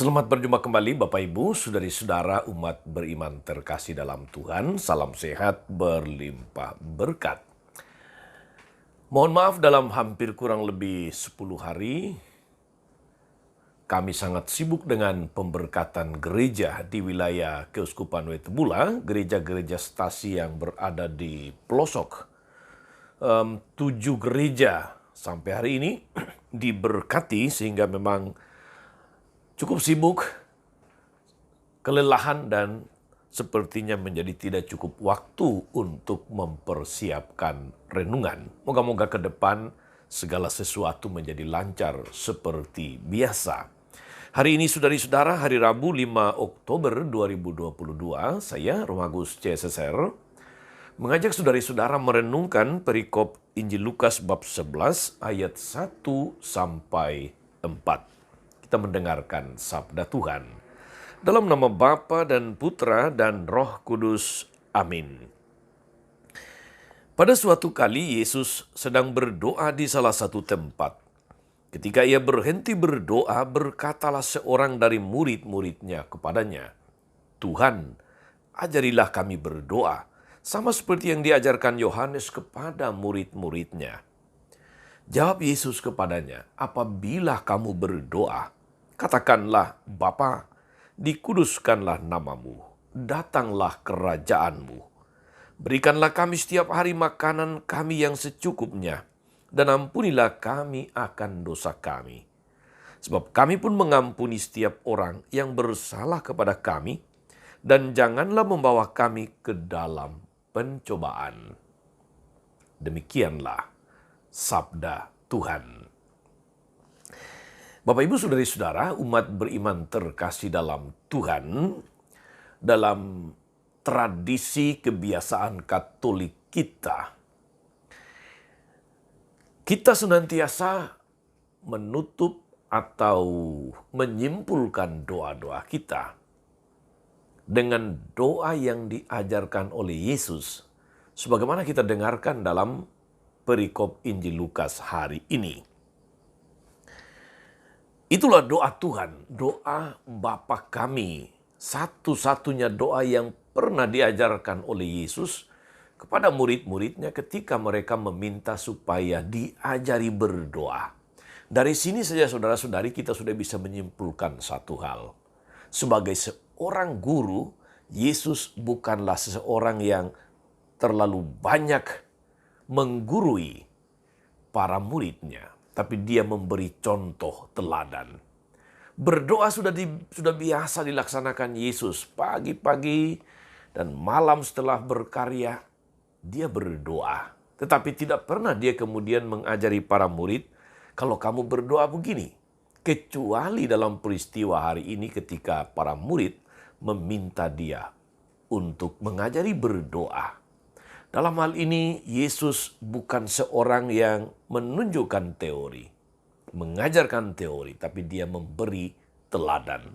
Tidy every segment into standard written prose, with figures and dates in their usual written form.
Selamat berjumpa kembali Bapak Ibu, saudari-saudara umat beriman terkasih dalam Tuhan. Salam sehat berlimpah berkat. Mohon maaf dalam hampir kurang lebih 10 hari, kami sangat sibuk dengan pemberkatan gereja di wilayah Keuskupan Wetebula, gereja-gereja stasi yang berada di pelosok. 7 gereja sampai hari ini diberkati sehingga memang cukup sibuk, kelelahan, dan sepertinya menjadi tidak cukup waktu untuk mempersiapkan renungan. Moga-moga ke depan segala sesuatu menjadi lancar seperti biasa. Hari ini saudari-saudara, hari Rabu 5 Oktober 2022, saya Romagus CSSR mengajak saudari-saudara merenungkan perikop Injil Lukas bab 11 ayat 1 sampai 4. Kita mendengarkan sabda Tuhan. Dalam nama Bapa dan Putra dan Roh Kudus. Amin. Pada suatu kali Yesus sedang berdoa di salah satu tempat. Ketika ia berhenti berdoa, berkatalah seorang dari murid-muridnya kepadanya, "Tuhan, ajarilah kami berdoa, sama seperti yang diajarkan Yohanes kepada murid-muridnya." Jawab Yesus kepadanya, "Apabila kamu berdoa, katakanlah, Bapa, dikuduskanlah namamu, datanglah kerajaanmu. Berikanlah kami setiap hari makanan kami yang secukupnya, dan ampunilah kami akan dosa kami. Sebab kami pun mengampuni setiap orang yang bersalah kepada kami, dan janganlah membawa kami ke dalam pencobaan." Demikianlah sabda Tuhan. Bapak Ibu saudari-saudara, umat beriman terkasih dalam Tuhan, dalam tradisi kebiasaan Katolik kita senantiasa menutup atau menyimpulkan doa-doa kita dengan doa yang diajarkan oleh Yesus, sebagaimana kita dengarkan dalam perikop Injil Lukas hari ini. Itulah doa Tuhan, doa Bapa kami, satu-satunya doa yang pernah diajarkan oleh Yesus kepada murid-muridnya ketika mereka meminta supaya diajari berdoa. Dari sini saja saudara-saudari kita sudah bisa menyimpulkan satu hal. Sebagai seorang guru, Yesus bukanlah seseorang yang terlalu banyak menggurui para muridnya, tapi dia memberi contoh teladan. Berdoa sudah biasa dilaksanakan Yesus pagi-pagi dan malam setelah berkarya, dia berdoa. Tetapi tidak pernah dia kemudian mengajari para murid, kalau kamu berdoa begini. Kecuali dalam peristiwa hari ini ketika para murid meminta dia untuk mengajari berdoa. Dalam hal ini, Yesus bukan seorang yang menunjukkan teori, mengajarkan teori, tapi dia memberi teladan.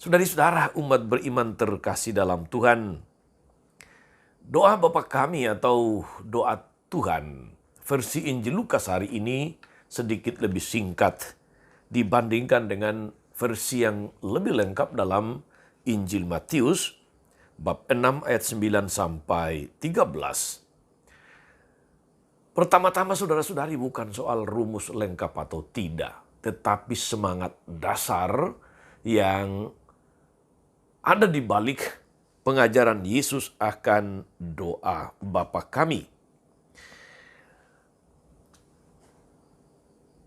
Saudari-saudara umat beriman terkasih dalam Tuhan, doa Bapa kami atau doa Tuhan versi Injil Lukas hari ini sedikit lebih singkat dibandingkan dengan versi yang lebih lengkap dalam Injil Matius bab 6 ayat 9 sampai 13. Pertama-tama saudara-saudari bukan soal rumus lengkap atau tidak, tetapi semangat dasar yang ada di balik pengajaran Yesus akan doa Bapa kami.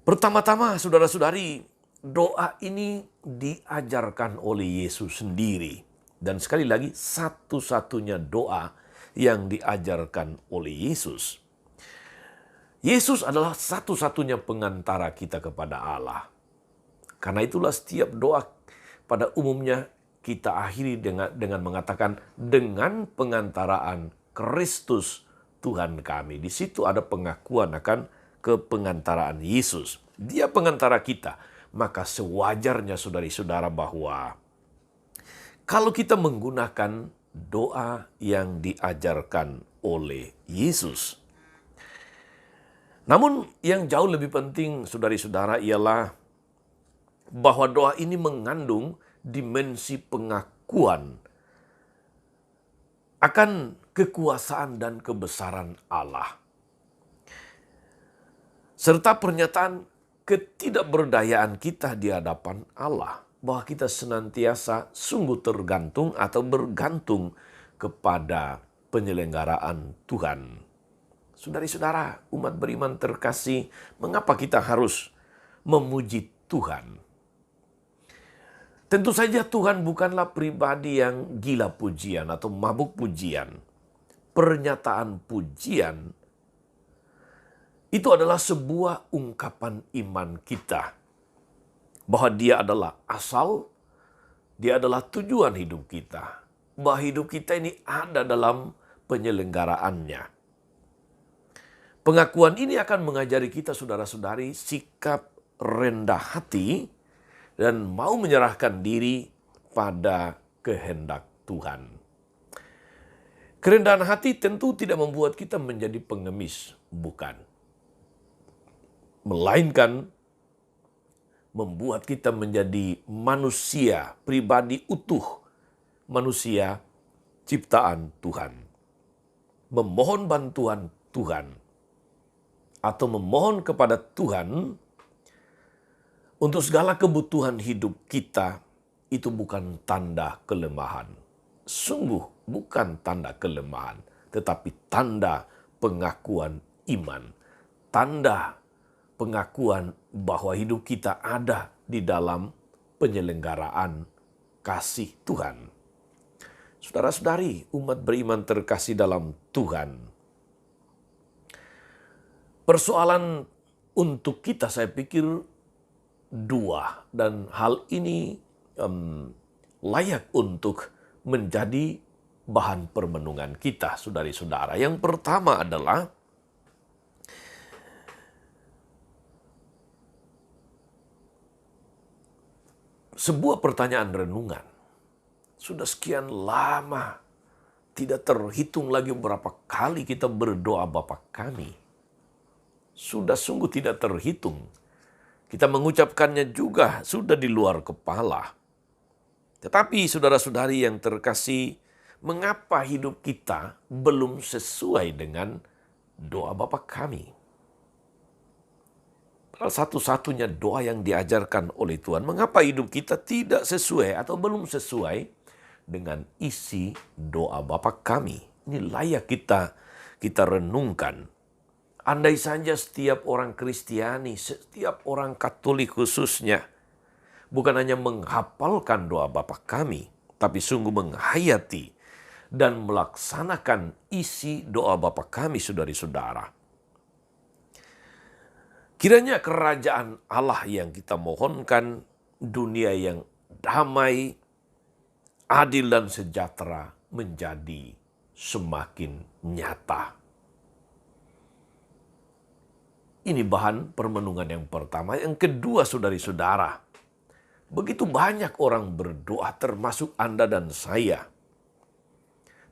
Pertama-tama saudara-saudari, doa ini diajarkan oleh Yesus sendiri. Dan sekali lagi, satu-satunya doa yang diajarkan oleh Yesus. Yesus adalah satu-satunya pengantara kita kepada Allah. Karena itulah setiap doa pada umumnya kita akhiri dengan mengatakan, dengan pengantaraan Kristus Tuhan kami. Di situ ada pengakuan akan kepengantaraan Yesus. Dia pengantara kita. Maka sewajarnya saudari-saudara bahwa kalau kita menggunakan doa yang diajarkan oleh Yesus. Namun yang jauh lebih penting saudari-saudara ialah bahwa doa ini mengandung dimensi pengakuan akan kekuasaan dan kebesaran Allah, serta pernyataan ketidakberdayaan kita di hadapan Allah, bahwa kita senantiasa sungguh tergantung atau bergantung kepada penyelenggaraan Tuhan. Saudara-saudara, umat beriman terkasih, mengapa kita harus memuji Tuhan? Tentu saja Tuhan bukanlah pribadi yang gila pujian atau mabuk pujian. Pernyataan pujian itu adalah sebuah ungkapan iman kita bahwa Dia adalah asal, Dia adalah tujuan hidup kita, bahwa hidup kita ini ada dalam penyelenggaraannya. Pengakuan ini akan mengajari kita, saudara-saudari, sikap rendah hati dan mau menyerahkan diri pada kehendak Tuhan. Kerendahan hati tentu tidak membuat kita menjadi pengemis, bukan. Melainkan membuat kita menjadi manusia, pribadi utuh, manusia ciptaan Tuhan. Memohon bantuan Tuhan atau memohon kepada Tuhan untuk segala kebutuhan hidup kita itu bukan tanda kelemahan. Sungguh bukan tanda kelemahan, tetapi tanda pengakuan iman. Tanda pengakuan bahwa hidup kita ada di dalam penyelenggaraan kasih Tuhan. Saudara-saudari, umat beriman terkasih dalam Tuhan. Persoalan untuk kita saya pikir dua, dan hal ini layak untuk menjadi bahan permenungan kita, saudari-saudara. Yang pertama adalah sebuah pertanyaan renungan. Sudah sekian lama, tidak terhitung lagi berapa kali kita berdoa Bapa kami. Sudah sungguh tidak terhitung. Kita mengucapkannya juga sudah di luar kepala. Tetapi saudara-saudari yang terkasih, mengapa hidup kita belum sesuai dengan doa Bapa kami? Satu-satunya doa yang diajarkan oleh Tuhan. Mengapa hidup kita tidak sesuai atau belum sesuai dengan isi doa Bapa kami? Ini layak kita renungkan. Andai saja setiap orang Kristiani, setiap orang Katolik khususnya, bukan hanya menghafalkan doa Bapa kami, tapi sungguh menghayati dan melaksanakan isi doa Bapa kami, saudari-saudara. Kiranya kerajaan Allah yang kita mohonkan, dunia yang damai, adil dan sejahtera menjadi semakin nyata. Ini bahan permenungan yang pertama. Yang kedua, saudari-saudara, begitu banyak orang berdoa, termasuk Anda dan saya.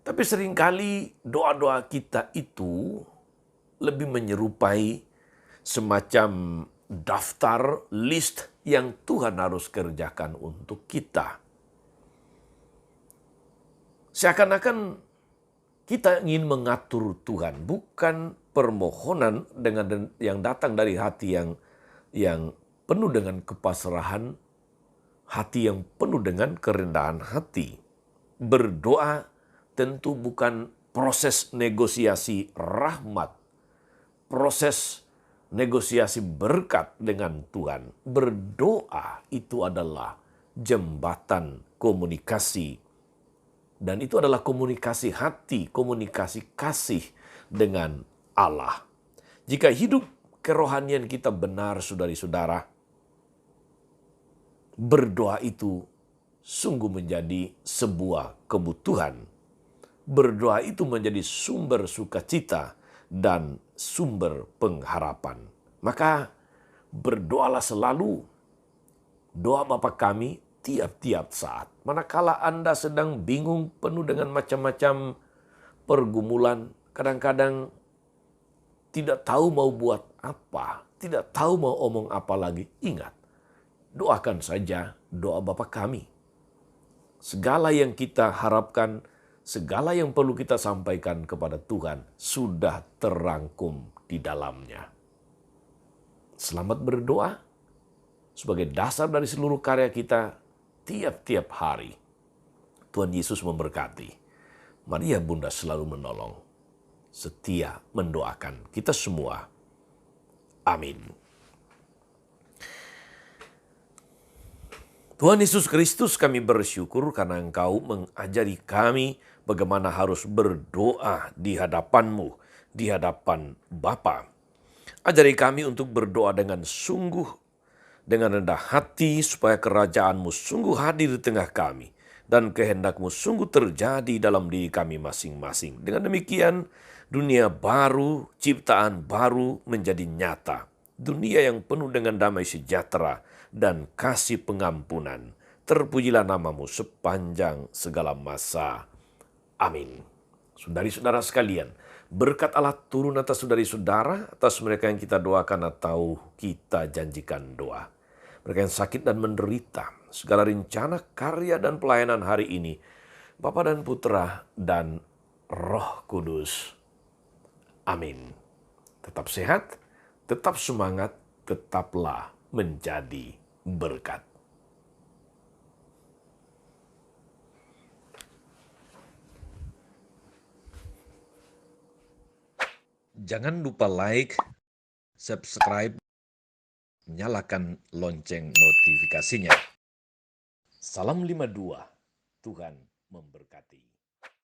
Tapi seringkali doa-doa kita itu lebih menyerupai semacam daftar list yang Tuhan harus kerjakan untuk kita. Seakan-akan kita ingin mengatur Tuhan, bukan permohonan dengan yang datang dari hati yang penuh dengan kepasrahan, hati yang penuh dengan kerendahan hati. Berdoa tentu bukan proses negosiasi rahmat, proses negosiasi berkat dengan Tuhan. Berdoa itu adalah jembatan komunikasi. Dan itu adalah komunikasi hati, komunikasi kasih dengan Allah. Jika hidup kerohanian kita benar, saudari-saudara, berdoa itu sungguh menjadi sebuah kebutuhan. Berdoa itu menjadi sumber sukacita dan sumber pengharapan. Maka berdoalah selalu. Doa Bapa kami tiap-tiap saat. Manakala Anda sedang bingung penuh dengan macam-macam pergumulan, kadang-kadang tidak tahu mau buat apa, tidak tahu mau omong apa lagi, ingat. doakan saja doa Bapa kami. Segala yang kita harapkan, segala yang perlu kita sampaikan kepada Tuhan sudah terangkum di dalamnya. Selamat berdoa sebagai dasar dari seluruh karya kita tiap-tiap hari. Tuhan Yesus memberkati. Maria Bunda selalu menolong, setia mendoakan kita semua. Amin. Tuhan Yesus Kristus, kami bersyukur karena Engkau mengajari kami bagaimana harus berdoa di hadapan-Mu, di hadapan Bapa. Ajari kami untuk berdoa dengan sungguh, dengan rendah hati, supaya kerajaan-Mu sungguh hadir di tengah kami, dan kehendak-Mu sungguh terjadi dalam diri kami masing-masing. Dengan demikian, dunia baru, ciptaan baru menjadi nyata. Dunia yang penuh dengan damai sejahtera dan kasih pengampunan. Terpujilah nama-Mu sepanjang segala masa. Amin. Saudari-saudara sekalian, berkat Allah turun atas saudari-saudara, atas mereka yang kita doakan atau kita janjikan doa. Mereka yang sakit dan menderita, segala rencana, karya, dan pelayanan hari ini, Bapa dan Putra dan Roh Kudus. Amin. Tetap sehat, tetap semangat, tetaplah menjadi berkat. Jangan lupa like, subscribe, nyalakan lonceng notifikasinya. Salam 52, Tuhan memberkati.